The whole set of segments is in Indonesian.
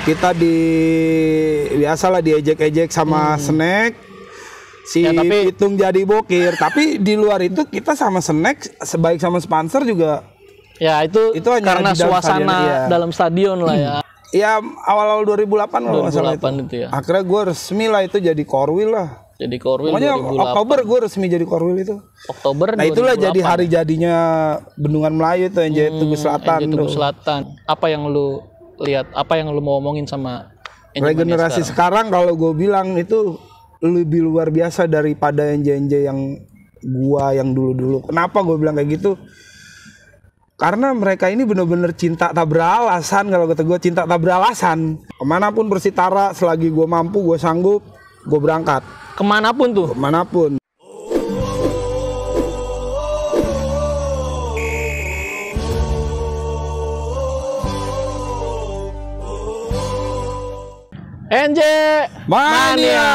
kita biasalah diejek-ejek sama Snack. Si Ya, tapi Pitung jadi bokir. Tapi di luar itu kita sama Snack, sebaik sama sponsor juga. Ya itu hanya karena di dalam suasana stadion, iya. dalam stadion lah ya. Ya awal-awal 2008 kalau nggak salah 2008 itu ya. Akhirnya gue resmi lah itu jadi Korwil lah. Jadi Korwil Pokoknya 2008. Oktober gue resmi jadi Korwil itu. Oktober Nah itulah 2008. jadi hari jadinya Bendungan Melayu tuh NJ Tugu Selatan. NJ Tugu tuh. Selatan. Apa yang lu lihat? Apa yang lu mau omongin sama NJ Mania Regenerasi sekarang kalau gue bilang itu lebih luar biasa daripada NJ yang gua yang dulu-dulu. Kenapa gue bilang kayak gitu? Karena mereka ini bener-bener cinta tak beralasan. Kalau kata gue cinta tak beralasan. Kemanapun Persitara selagi gue mampu, gue sanggup, gue berangkat. Kemanapun tuh? Kemanapun. NJ Mania.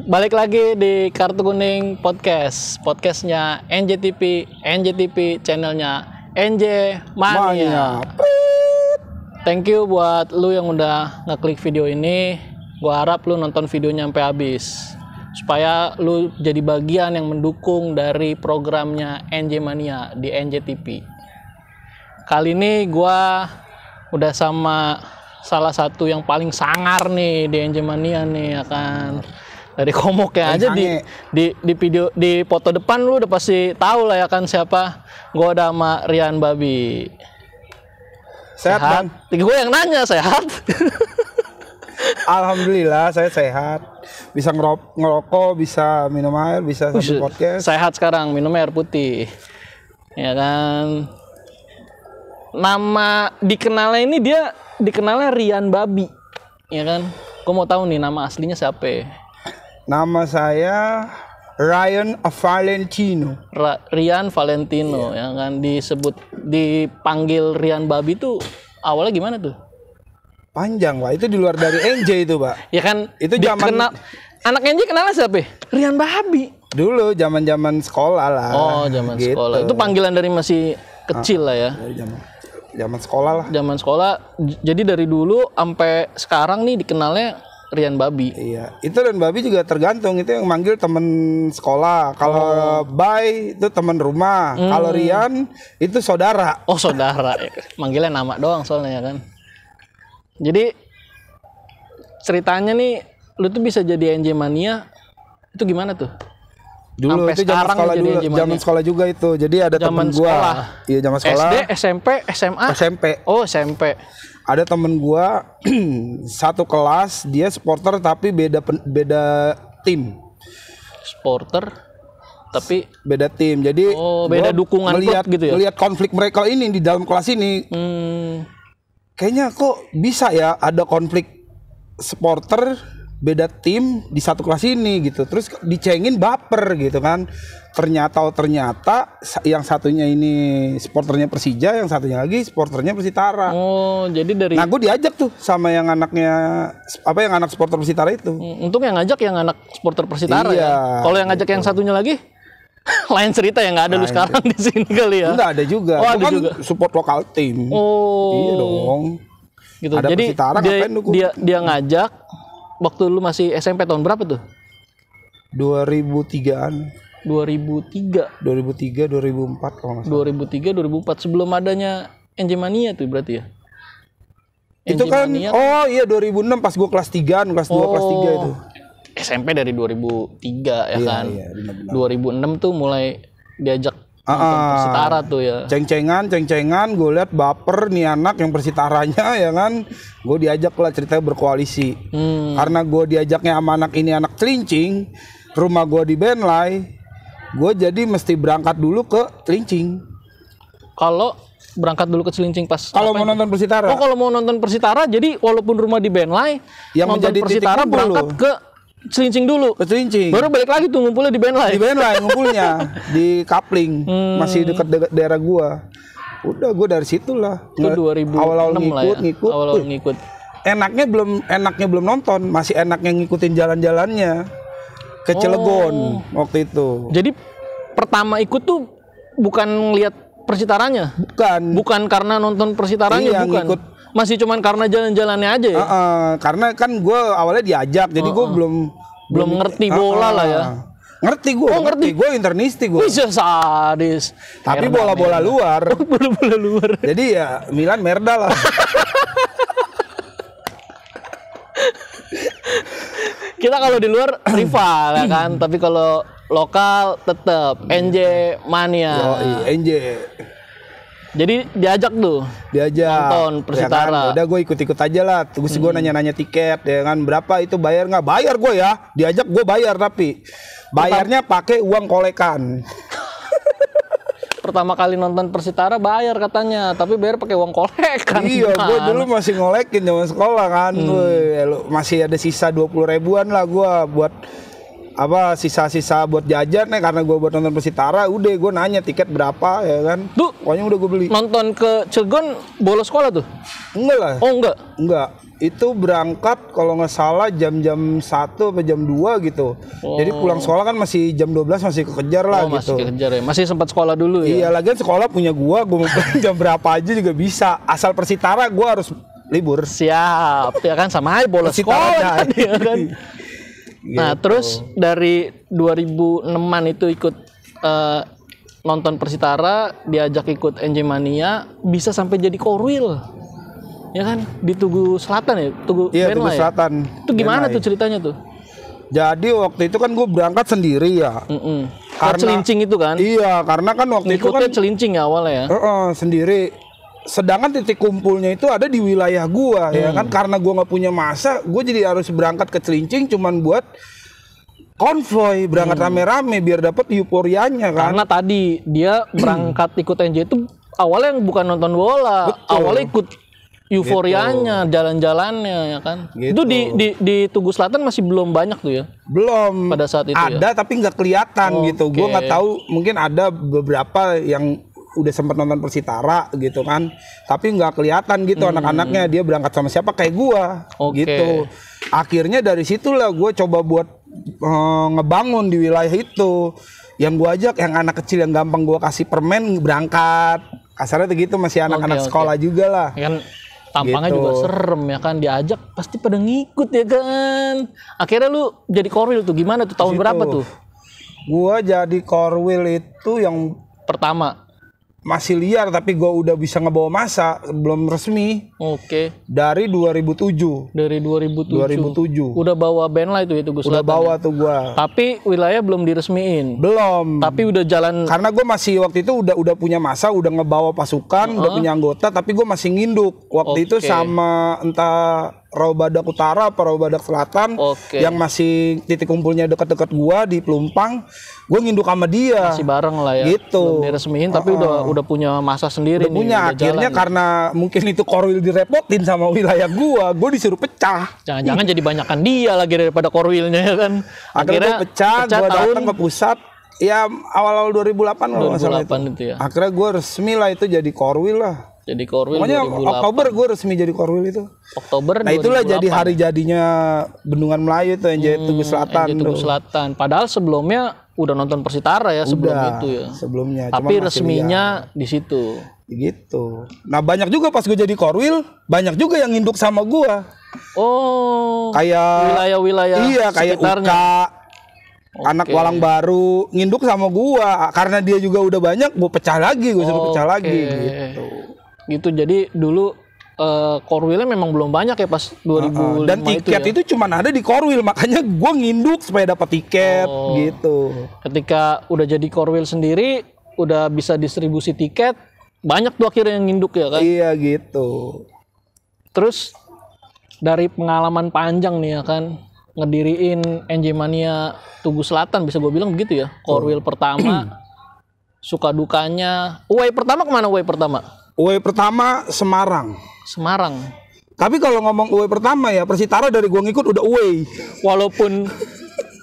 Balik lagi di Kartu Kuning Podcast. Podcastnya NJTV, channelnya NJ Mania. Thank you buat lu yang udah ngeklik video ini. Gua harap lu nonton videonya sampai habis, supaya lu jadi bagian yang mendukung dari programnya NJ Mania di NJTV. Kali ini gua udah sama salah satu yang paling sangar nih di NJ Mania nih, ya kan. Dari komoknya aja di video, di foto depan lu udah pasti tahu lah ya kan siapa. Gua ada sama Rian Babi. Sehat kan? Gue yang nanya sehat. Alhamdulillah saya sehat. Bisa ngerokok, bisa minum air, bisa sambil podcast. Sehat sekarang, minum air putih. Ya kan. Nama dikenalnya ini dia dikenalnya Rian Babi. Ya kan. Gue mau tahu nih nama aslinya siapa? Nama saya Ryan Valentino. Rian Valentino, ya kan, dipanggil Rian Babi tuh awalnya gimana tuh? Panjang, Pak. Itu di luar dari NJ itu, Pak. Ya kan, itu zaman anak NJ kenalnya siapa? Rian Babi. Dulu zaman-zaman sekolah lah. Oh, zaman gitu. Sekolah. Itu panggilan dari masih kecil lah ya. Zaman sekolah lah. Zaman sekolah. Jadi dari dulu sampai sekarang nih dikenalnya Rian Babi. Iya, itu Rian Babi juga tergantung, itu yang manggil temen sekolah. Kalau Bay itu temen rumah. Kalau Rian itu saudara. Oh, saudara. Manggilnya nama doang soalnya ya kan. Jadi ceritanya nih, lu tuh bisa jadi NJ Mania itu gimana tuh? Dulu sampai itu zaman sekolah dulu, zaman sekolah juga itu. Jadi ada temen gua. Iya, zaman sekolah. SD, SMP, SMA. SMP. Oh, SMP. Ada temen gua satu kelas, dia supporter tapi beda tim. Supporter tapi beda tim. Jadi beda dukungan melihat gitu ya. Melihat konflik mereka ini di dalam kelas ini. Kayaknya kok bisa ya ada konflik supporter beda tim di satu kelas ini gitu. Terus dicengin baper gitu kan. Ternyata yang satunya ini supporternya Persija, yang satunya lagi supporternya Persitara. Oh, jadi dari. Nah, gue diajak tuh sama yang yang anak supporter Persitara itu. Untuk yang ngajak yang anak supporter Persitara iya, ya. Kalau yang ngajak yang satunya lagi lain cerita ya, nggak ada lu sekarang di sini kali ya. Enggak ada juga. Oh, ada kan juga. Support lokal tim. Oh. Iya dong. Gitu. Ada jadi Persitara, dia ngajak waktu lu masih SMP tahun berapa tuh? 2003-an. 2003, 2004 kalau nggak salah. 2003, 2004 sebelum adanya NJ Mania tuh berarti ya? Itu NJ kan, Mania, oh iya 2006 pas gue kelas 3, kelas 2, kelas 3 itu. SMP dari 2003 ya kan? Iya, 2006 tuh mulai diajak nonton Persitara tuh ya. Ceng-cengan, gue lihat baper nih anak yang Persitaranya ya kan. Gue diajak lah ceritanya berkoalisi. Karena gue diajaknya sama anak ini anak Celincing, rumah gue di Benlai. Gue jadi mesti berangkat dulu ke Celincing. Kalau berangkat dulu ke Celincing pas kalau mau nonton Persitara. Oh, kalau mau nonton Persitara, jadi walaupun rumah di Benlai, yang nonton menjadi Persitara berangkat ke Celincing dulu. Ke Celincing. Baru balik lagi tuh ngumpulnya di Benlai. Di Benlai ngumpulnya di Kapling, masih dekat daerah gua. Udah gue dari situ lah. Itu 2006 awal-awal ngikut. Awal ngikut. Enaknya belum nonton, masih enaknya ngikutin jalan-jalannya. Ke Cilegon waktu itu. Jadi pertama ikut tuh bukan lihat Persitaranya? Bukan Bukan karena nonton Persitaranya, iya, bukan. masih cuman karena jalan-jalannya aja ya. Karena kan gue awalnya diajak, jadi gue belum ngerti bola lah ya. Ngerti gue, gue internisti gue. Bisa sadis. Tapi bola-bola luar. Bola-bola luar. Jadi ya Milan merda lah. Kita kalau di luar rival ya kan, tapi kalau lokal tetap NJ Mania. NJ. Jadi diajak nonton Persitara. Ya kan? Udah gue ikut-ikut aja lah. Terus gue nanya-nanya tiket ya kan, berapa itu bayar nggak? Bayar gue ya. Diajak gue bayar, tapi bayarnya pakai uang kolekan. Pertama kali nonton Persitara bayar katanya, tapi bayar pakai uang kolekan. Iya, gue dulu masih ngolekin zaman sekolah kan. Masih ada sisa 20.000-an lah gue buat sisa-sisa buat jajan nih, karena gue buat nonton Persitara. Udah gue nanya tiket berapa ya kan. Tuh, pokoknya udah gue beli. Nonton ke Cilegon bolos sekolah tuh? Enggak lah. Oh enggak. Itu berangkat kalau nggak salah jam 1 atau jam 2 gitu. Jadi pulang sekolah kan masih jam 12 masih kekejar lah gitu. Masih kekejar ya. Masih sempat sekolah dulu ya. Iya, lagian sekolah punya gua mau jam berapa aja juga bisa. Asal Persitara gua harus libur. Siap. Ya kan sama aja bolos sekolah tadi ya kan. Nah, terus dari 2006-an itu ikut nonton Persitara, diajak ikut NJ Mania, bisa sampai jadi korwil. Ya kan, di Tugu Selatan ya? Tugu Selatan. Itu gimana tuh ceritanya tuh? Jadi waktu itu kan gue berangkat sendiri ya. Karena Celincing itu kan? Iya, karena kan waktu itu kan Celincing ya awalnya ya? Sendiri. Sedangkan titik kumpulnya itu ada di wilayah gua ya kan, karena gua nggak punya masa, gue jadi harus berangkat ke Celincing cuman buat konvoy, berangkat rame-rame biar dapat euforianya kan. Karena tadi dia berangkat ikut NJ itu awalnya bukan nonton bola. Betul. Awalnya ikut euforianya, jalan-jalannya ya kan. Gitu. Itu di Tugu Selatan masih belum banyak tuh ya? Belum. Pada saat itu ada tapi nggak kelihatan gitu. Gue nggak tahu, mungkin ada beberapa yang udah sempat nonton Persitara gitu kan, tapi nggak kelihatan gitu anak-anaknya dia berangkat sama siapa kayak gua gitu. Akhirnya dari situlah gue coba buat ngebangun di wilayah itu. Yang gua ajak yang anak kecil yang gampang gua kasih permen berangkat. Kasarnya begitu, masih anak-anak sekolah juga lah. Kan tampangnya juga serem ya kan, diajak pasti pada ngikut ya kan. Akhirnya lu jadi korwil tuh gimana tuh, tahun berapa tuh? Gua jadi korwil itu yang pertama. Masih liar tapi gue udah bisa ngebawa masa, belum resmi. Dari 2007. Dari 2007. Udah bawa band lah itu Tugu Selatan. Udah bawa tuh gue. Tapi wilayah belum diresmiin. Belum. Tapi udah jalan. Karena gue masih waktu itu udah punya masa, udah ngebawa pasukan, udah punya anggota, tapi gue masih nginduk. Waktu itu sama entah Rawabadak Utara apa Rawabadak Selatan yang masih titik kumpulnya dekat-dekat gua di Pelumpang, gua nginduk sama dia. Masih bareng lah ya. Gitu. Belum diresmiin tapi udah punya masa sendiri udah nih. Punya. Akhirnya karena mungkin itu korwil direpotin sama wilayah gua disuruh pecah. Jangan-jangan jadi banyakan dia lagi daripada korwilnya ya kan. Akhirnya gua pecah gua datang ke pusat. Ya awal-awal 2008 kalau nggak salah itu. Ya. Akhirnya gua resmi lah itu jadi korwil lah. Jadi korwil. Pokoknya 2008. Oktober gue resmi jadi korwil itu. Oktober 2008. Nah itulah jadi hari jadinya Bendungan Melayu tuh NJ Tugu Selatan. NJ Tugu Selatan. Padahal sebelumnya udah nonton Persitara ya sebelum itu ya. Sebelumnya. Tapi resminya di situ. Gitu. Nah banyak juga pas gue jadi korwil, banyak juga yang nginduk sama gue. Kayak wilayah-wilayah kayak sekitarnya. Anak Walang Baru nginduk sama gua karena dia juga udah banyak, gua pecah lagi, gua suruh pecah lagi gitu. Jadi dulu korwilnya memang belum banyak ya pas 2005 dan tiket itu cuman ada di korwil, makanya gua nginduk supaya dapat tiket gitu. Ketika udah jadi korwil sendiri, udah bisa distribusi tiket, banyak tuh akhirnya yang nginduk ya kan? Iya gitu. Terus dari pengalaman panjang nih ya kan, ngediriin NJ Mania Tugu Selatan, bisa gue bilang begitu ya. Korwil pertama, suka dukanya. Away pertama kemana away pertama? Away pertama Semarang. Tapi kalau ngomong away pertama ya, Persitara dari gue ngikut udah away. Walaupun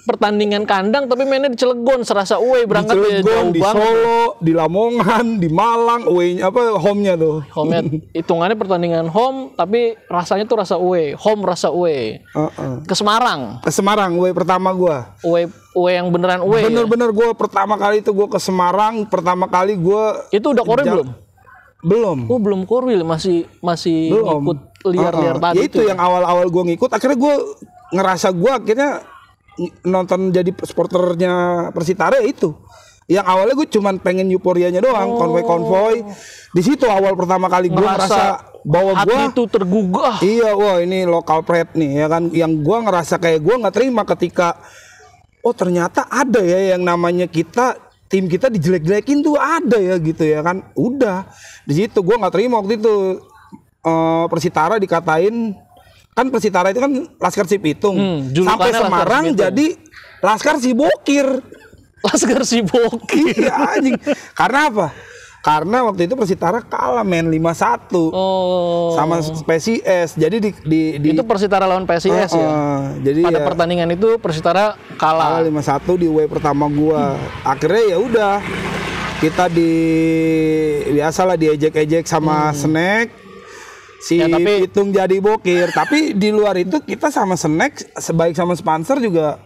pertandingan kandang tapi mainnya di Cilegon, serasa away berangkat di Cilegon, jauh di banget. Solo, di Lamongan, di Malang, away-nya home-nya tuh. Home-nya hitungannya pertandingan home tapi rasanya tuh rasa away, home rasa away. Ke Semarang. Ke Semarang away pertama gua. Away yang beneran away. Bener-bener gua pertama kali itu gua ke Semarang, pertama kali gua. Itu udah korwil belum? Oh, belum Korwil, masih Belum. ikut liar-liar tadi. Ya itu yang awal-awal gue ngikut, akhirnya gue ngerasa gue akhirnya nonton jadi supporternya Persitara ya itu. Yang awalnya gue cuman pengen euforianya doang, konvoi. Di situ awal pertama kali gue ngerasa bahwa gue itu tergugah. Iya, wah ini local pride nih ya kan. Yang gue ngerasa kayak gue nggak terima ketika ternyata ada ya yang namanya tim kita dijelek-jelekin tuh ada ya gitu ya kan. Udah di situ gue nggak terima waktu itu. Persitara dikatain, kan Persitara itu kan Laskar Cibitung, sampai Semarang jadi Laskar Sibokir. Laskar Sibokir. Iya anjing. Karena apa? Karena waktu itu Persitara kalah 5-1 sama PSIS. Jadi itu Persitara lawan PSIS ya. Jadi pada pertandingan itu Persitara kalah 5-1 di away pertama gua. Akhirnya ya udah kita biasalah diejek-ejek sama Snack. Tapi Pitung jadi bokir. Tapi di luar itu kita sama Snack sebaik sama sponsor juga.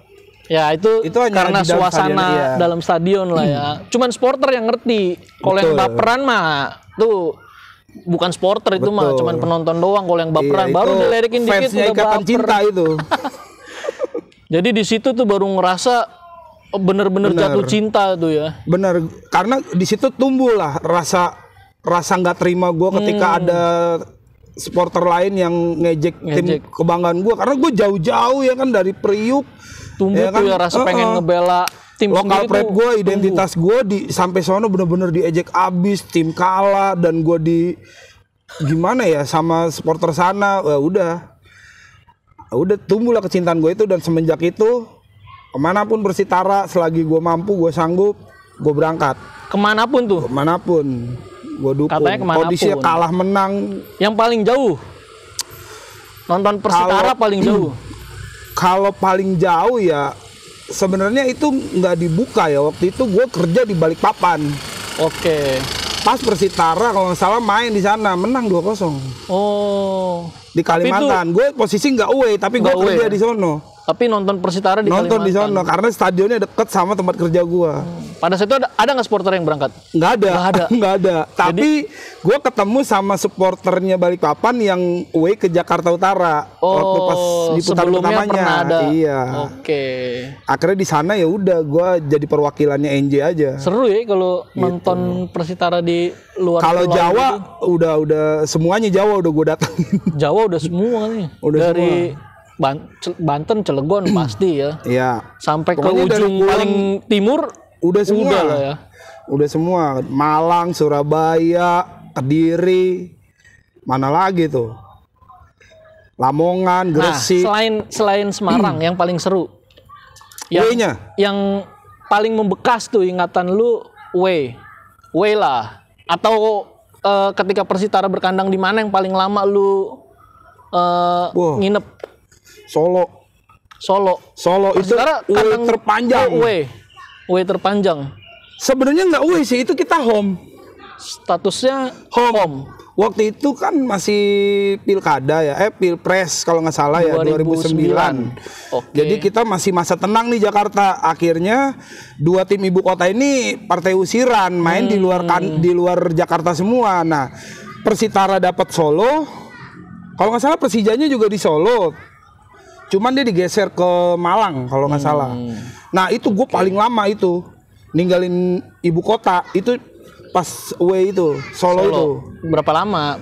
Ya itu karena suasana dalam stadion lah ya. Cuman supporter yang ngerti. Kalau yang baperan mah tuh bukan supporter itu mah, cuman penonton doang. Kalau yang baperan baru dilerikin dikit udah baper. Cinta itu. Jadi di situ tuh baru ngerasa bener-bener jatuh cinta tuh ya. Bener, karena di situ tumbuh lah rasa nggak terima gue ketika ada supporter lain yang ngejek tim kebanggaan gue, karena gue jauh-jauh ya kan dari Priuk. Tumbuh ya kan? Tuh ya rasa pengen ngebela tim lokal pride gue, identitas gue sampai sono bener-bener diejek abis, tim kalah dan gue gimana ya sama supporter sana. Udah tumbuhlah kecintaan gue itu, dan semenjak itu kemanapun Persitara selagi gue mampu, gue sanggup, gue berangkat. Kemanapun tuh? Kemanapun gue dukung. Katanya kemanapun. Kondisinya kalah menang. Yang paling jauh nonton Persitara paling jauh. Kalau paling jauh ya sebenarnya itu nggak dibuka ya. Waktu itu gue kerja di Balikpapan. Oke. Pas Persitara kalau nggak salah main di sana, menang 2-0. Di Kalimantan. Gue posisi nggak away, tapi gue kerja di sono. Tapi nonton Persitara di Kalimantan. Nonton di sono karena stadionnya deket sama tempat kerja gue. Pada saat itu ada nggak supporter yang berangkat? Nggak ada. Tapi gue ketemu sama supporternya Balikpapan yang away ke Jakarta Utara waktu pas di putaran pertamanya. Iya. Oke. Akhirnya di sana ya udah gue jadi perwakilannya NJ aja. Seru ya kalau nonton Persitara di luar. Kalau Jawa gitu. udah semuanya Jawa udah gue datangin. Jawa udah semua nih. Dari Banten, Cilegon pasti ya. Iya. Sampai pokoknya ke ujung paling timur udah semua. Udah lah ya. Udah semua. Malang, Surabaya, Kediri, mana lagi tuh? Lamongan, Gresik. Nah, selain Semarang yang paling seru. Yang paling membekas tuh ingatan lu way lah. Atau ketika Persitara berkandang di mana yang paling lama lu nginep? Solo Persitara itu way terpanjang. Way terpanjang. Sebenarnya nggak way sih, itu kita home. Statusnya home. Waktu itu kan masih pilkada ya, pilpres kalau nggak salah ya 2009. Okay. Jadi kita masih masa tenang di Jakarta. Akhirnya dua tim ibu kota ini partai usiran, main di luar Jakarta semua. Nah, Persitara dapat Solo. Kalau nggak salah Persijanya juga di Solo. Cuman dia digeser ke Malang kalau nggak salah. Nah itu gue paling lama itu ninggalin ibu kota itu pas away itu Solo itu. Berapa lama?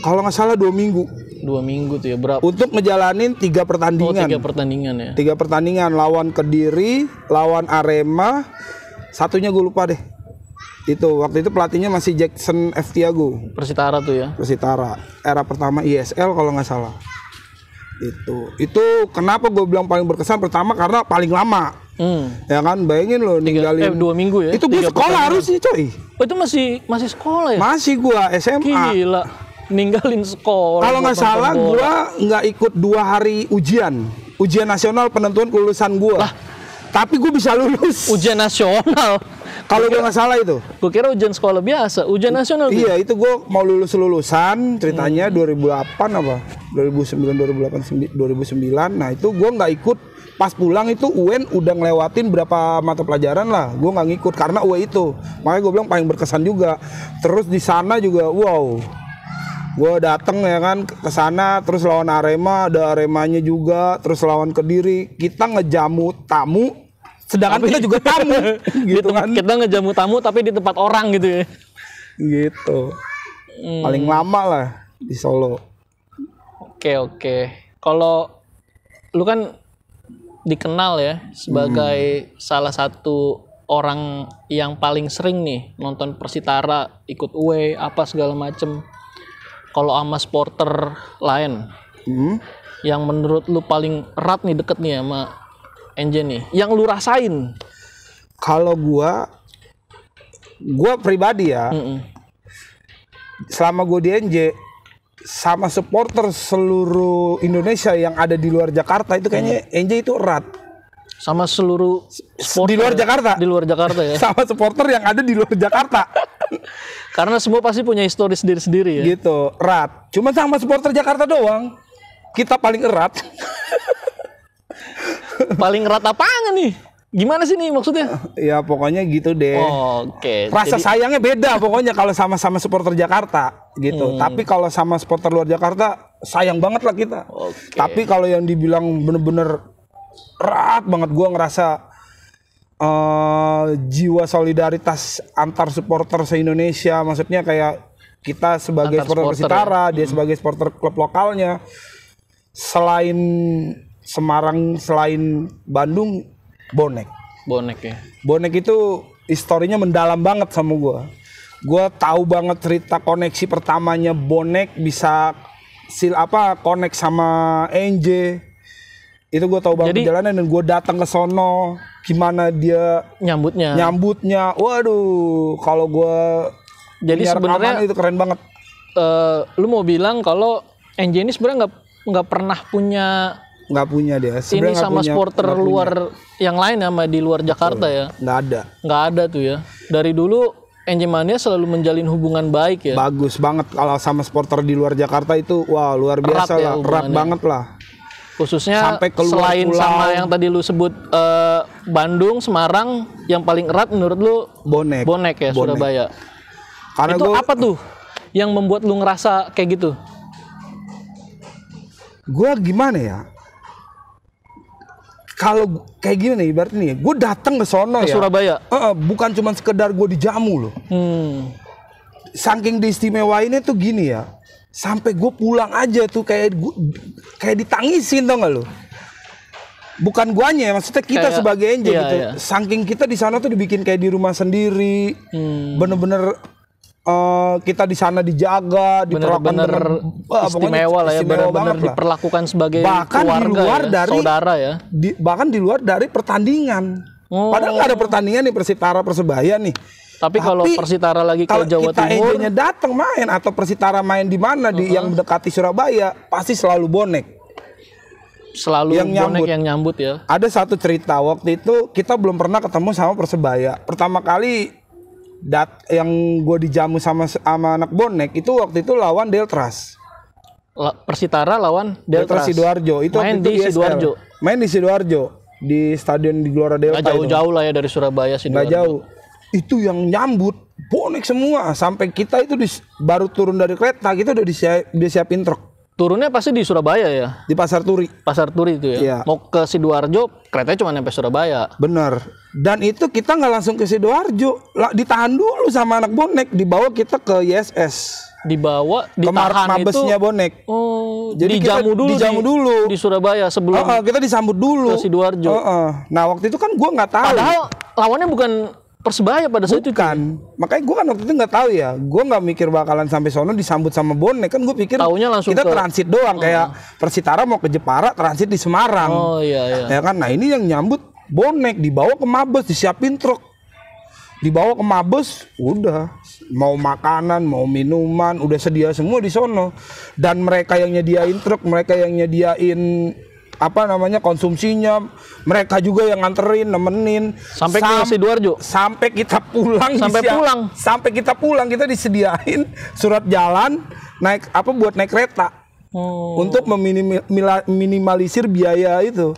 Kalau nggak salah 2 minggu. 2 minggu tuh ya berapa? Untuk ngejalanin 3 pertandingan. 3 pertandingan ya. 3 pertandingan lawan Kediri, lawan Arema, satunya gue lupa deh. Itu waktu itu pelatihnya masih Jackson F. Tiago. Persitara tuh ya. Persitara era pertama ISL kalau nggak salah. Itu kenapa gue bilang paling berkesan, pertama karena paling lama. Ya kan, bayangin lo ninggalin 2 minggu ya. Itu gue sekolah harusnya coy. Itu masih sekolah ya? Masih gue SMA. Gila, ninggalin sekolah. Kalau nggak salah gue nggak ikut 2 hari ujian nasional penentuan kelulusan gue. Tapi gue bisa lulus. Ujian nasional. Kalau gue nggak salah itu. Gue kira ujian sekolah biasa, ujian nasional. Iya, itu gue mau lulusan ceritanya 2008 apa? 2009. Nah, itu gue nggak ikut pas pulang itu UN udah ngelewatin berapa mata pelajaran lah, gue nggak ngikut karena UE itu, makanya gue bilang paling berkesan juga. Terus di sana juga wow, gue dateng ya kan ke sana, terus lawan Arema, ada Aremanya juga, terus lawan Kediri, kita ngejamu tamu, sedangkan kita juga tamu, gitu kan? Kita ngejamu tamu tapi di tempat orang gitu ya. Gitu, paling lama lah di Solo. Oke. Kalau lu kan dikenal ya sebagai salah satu orang yang paling sering nih nonton Persitara, ikut UE apa segala macem. Kalau sama supporter lain, yang menurut lu paling erat nih, deket nih sama NJ nih, yang lu rasain? Kalau gua pribadi ya, selama gua di NJ sama supporter seluruh Indonesia yang ada di luar Jakarta itu kayaknya NJ itu erat. Sama seluruh supporter di luar Jakarta. Di luar Jakarta ya. Sama supporter yang ada di luar Jakarta. Karena semua pasti punya histori sendiri-sendiri ya. Gitu, erat. Cuma sama supporter Jakarta doang kita paling erat. Paling erat apaan nih? Gimana sih nih maksudnya? Ya pokoknya gitu deh. Oke. Rasa sayangnya beda pokoknya kalau sama-sama supporter Jakarta gitu. Tapi kalau sama supporter luar Jakarta sayang banget lah kita. Tapi kalau yang dibilang bener-bener erat banget, gua ngerasa jiwa solidaritas antar supporter se-Indonesia. Maksudnya kayak kita sebagai supporter Persitara, dia sebagai supporter klub lokalnya. Selain Semarang, selain Bandung, Bonek ya. Bonek itu historinya mendalam banget sama gue. Gue tahu banget cerita koneksi pertamanya Bonek bisa connect sama NJ. Itu gue tahu banget perjalanan, dan gue datang ke sono gimana dia nyambutnya. Waduh, kalau gue jadi sebenarnya itu keren banget. Lu mau bilang kalau NJ ini sebenarnya nggak pernah punya. Nggak punya dia. Ini sama supporter luar yang lain sama di luar Jakarta ya. Nggak ada tuh ya. Dari dulu NJ Mania selalu menjalin hubungan baik ya. Bagus banget kalau sama supporter di luar Jakarta itu, wah luar biasa lah, erat banget lah. Khususnya sampai selain pulau. Sama yang tadi lu sebut Bandung, Semarang, yang paling erat menurut lu Bonek ya, Surabaya. Karena itu apa tuh yang membuat lu ngerasa kayak gitu? Gua gimana ya? Kalau kayak gini nih, ibaratnya nih, gue datang ke sono ya. Surabaya. Bukan cuma sekedar gue dijamu loh. Saking diistimewainnya tuh gini ya. Sampai gue pulang aja tuh kayak ditangisin, tau gak lo? Bukan guanya, maksudnya kita sebagai NJ gitu. Iya. Saking kita di sana tuh dibikin kayak di rumah sendiri. Bener-bener kita di sana dijaga, bener-bener istimewa lah ya, bener-bener diperlakukan sebagai bahkan keluarga, di luar ya, dari saudara ya. Bahkan di luar dari pertandingan. Padahal nggak ada pertandingan nih Persitara Persebaya nih. Tapi kalau Persitara lagi ke Jawa Timur, kalau kita datang main atau Persitara main di mana di yang mendekati Surabaya, pasti selalu Bonek. Selalu yang Bonek yang nyambut ya. Ada satu cerita waktu itu kita belum pernah ketemu sama Persebaya. Pertama kali yang gue dijamu sama anak Bonek itu waktu itu lawan Deltras. Persitara lawan Deltras Sidoarjo. Itu main di Sidoarjo. Main di Sidoarjo di stadion di Gelora Delta. Nggak jauh-jauh lah ya dari Surabaya Sidoarjo. Nggak jauh. Itu yang nyambut Bonek semua. Sampai kita itu baru turun dari kereta kita udah disiapin truk. Turunnya pasti di Surabaya ya? Di Pasar Turi. Pasar Turi itu ya? Iya. Mau ke Sidoarjo, keretanya cuma sampai Surabaya. Bener. Dan itu kita nggak langsung ke Sidoarjo. Ditahan dulu sama anak Bonek. Dibawa kita ke ISS. Ditahan mabesnya itu Bonek. Jadi dijamu dulu di Surabaya sebelum kita disambut dulu ke Sidoarjo. Nah waktu itu kan gue nggak tahu. Padahal lawannya bukan Persebaya pada saat itu. Kan. Makanya gue kan waktu itu nggak tahu ya. Gue nggak mikir bakalan sampai sono disambut sama Bonek. Kan gue pikir kita transit doang. Kayak Persitara mau ke Jepara transit di Semarang. Oh iya. Ya kan. Nah ini yang nyambut Bonek, dibawa ke Mabes, disiapin truk. Dibawa ke Mabes, udah mau makanan, mau minuman, udah sedia semua di sono. Dan mereka yang nyediain truk, mereka yang nyediain konsumsinya, mereka juga yang nganterin, nemenin sampai ke Sidoarjo. Sampai kita pulang. Sampai kita pulang kita disediain surat jalan buat naik kereta. Untuk meminimalisir biaya itu.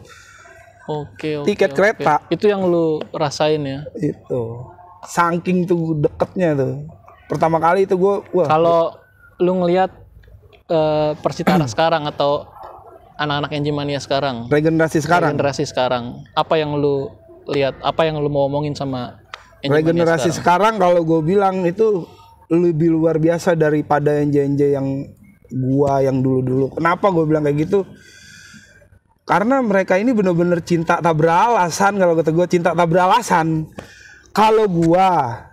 Oke. Tiket kereta. Itu yang lu rasain ya? Itu. Saking tuh deketnya tuh. Pertama kali itu gue, wah. Kalau lu ngelihat Persitara sekarang atau anak-anak NJ Mania sekarang, regenerasi sekarang, apa yang lu lihat, apa yang lu mau omongin sama NJ regenerasi sekarang? Kalau gue bilang itu lebih luar biasa daripada NJ yang gua yang dulu-dulu. Kenapa gue bilang kayak gitu? Karena mereka ini bener-bener cinta tak beralasan. Kalau kata gue, cinta tak beralasan. Kalau gua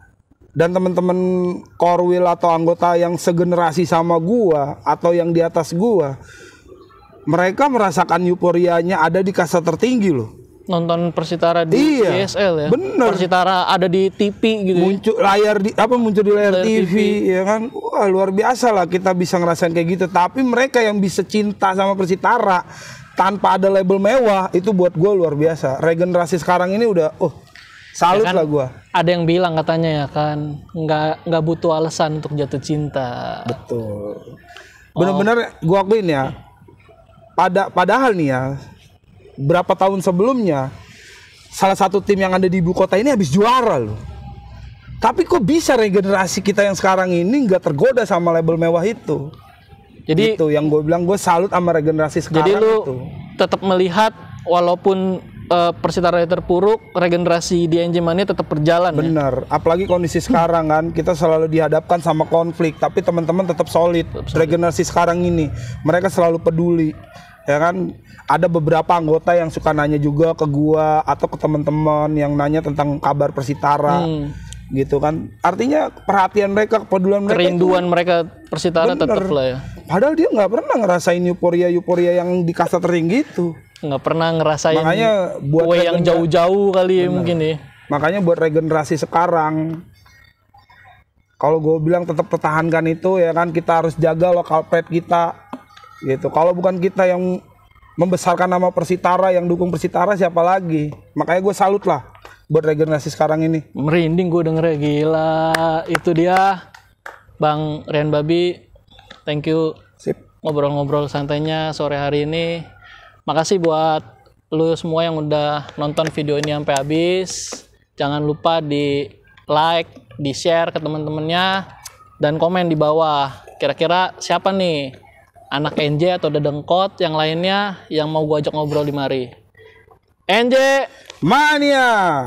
dan teman-teman Korwil atau anggota yang segenerasi sama gua atau yang di atas gua, mereka merasakan euforianya ada di kasta tertinggi loh. Nonton Persitara di ESL ya. Bener. Persitara ada di TV gitu. Muncul di layar TV ya kan. Wah, luar biasa lah kita bisa ngerasain kayak gitu. Tapi mereka yang bisa cinta sama Persitara tanpa ada label mewah, itu buat gua luar biasa. Regenerasi sekarang ini udah salut ya kan, lah gue. Ada yang bilang katanya ya kan, nggak butuh alasan untuk jatuh cinta. Betul. Bener-bener gue akuin ya. Padahal nih ya, berapa tahun sebelumnya salah satu tim yang ada di ibu kota ini habis juara loh. Tapi kok bisa regenerasi kita yang sekarang ini nggak tergoda sama label mewah itu? Jadi itu yang gue bilang, gue salut sama regenerasi sekarang. Jadi lu tetap melihat walaupun Persitara terpuruk, regenerasi di NJ Mania tetap berjalan. Bener, ya? Apalagi kondisi sekarang kan, kita selalu dihadapkan sama konflik, tapi teman-teman tetap solid. Regenerasi sekarang ini, mereka selalu peduli, ya kan? Ada beberapa anggota yang suka nanya juga ke gua atau ke teman-teman yang nanya tentang kabar Persitara, gitu kan? Artinya perhatian mereka, kepedulian mereka, kerinduan mereka Persitara tetap lah ya. Padahal dia nggak pernah ngerasain euforia yang di kasta tertinggi itu. Nggak pernah ngerasain. Makanya buat yang jauh-jauh kali ya mungkin ya. Makanya buat regenerasi sekarang, kalau gue bilang tetap pertahankan itu ya kan, kita harus jaga lokal pride kita gitu. Kalau bukan kita yang membesarkan nama Persitara, yang dukung Persitara, siapa lagi? Makanya gue salut lah buat regenerasi sekarang ini. Merinding gue dengernya, gila. Itu dia Bang Rian Babi, thank you. Sip. Ngobrol-ngobrol santainya sore hari ini. Makasih buat lu semua yang udah nonton video ini sampai habis. Jangan lupa di like, di share ke teman-temannya, dan komen di bawah. Kira-kira siapa nih anak NJ atau Dedengkot yang lainnya yang mau gua ajak ngobrol di mari. NJ Mania.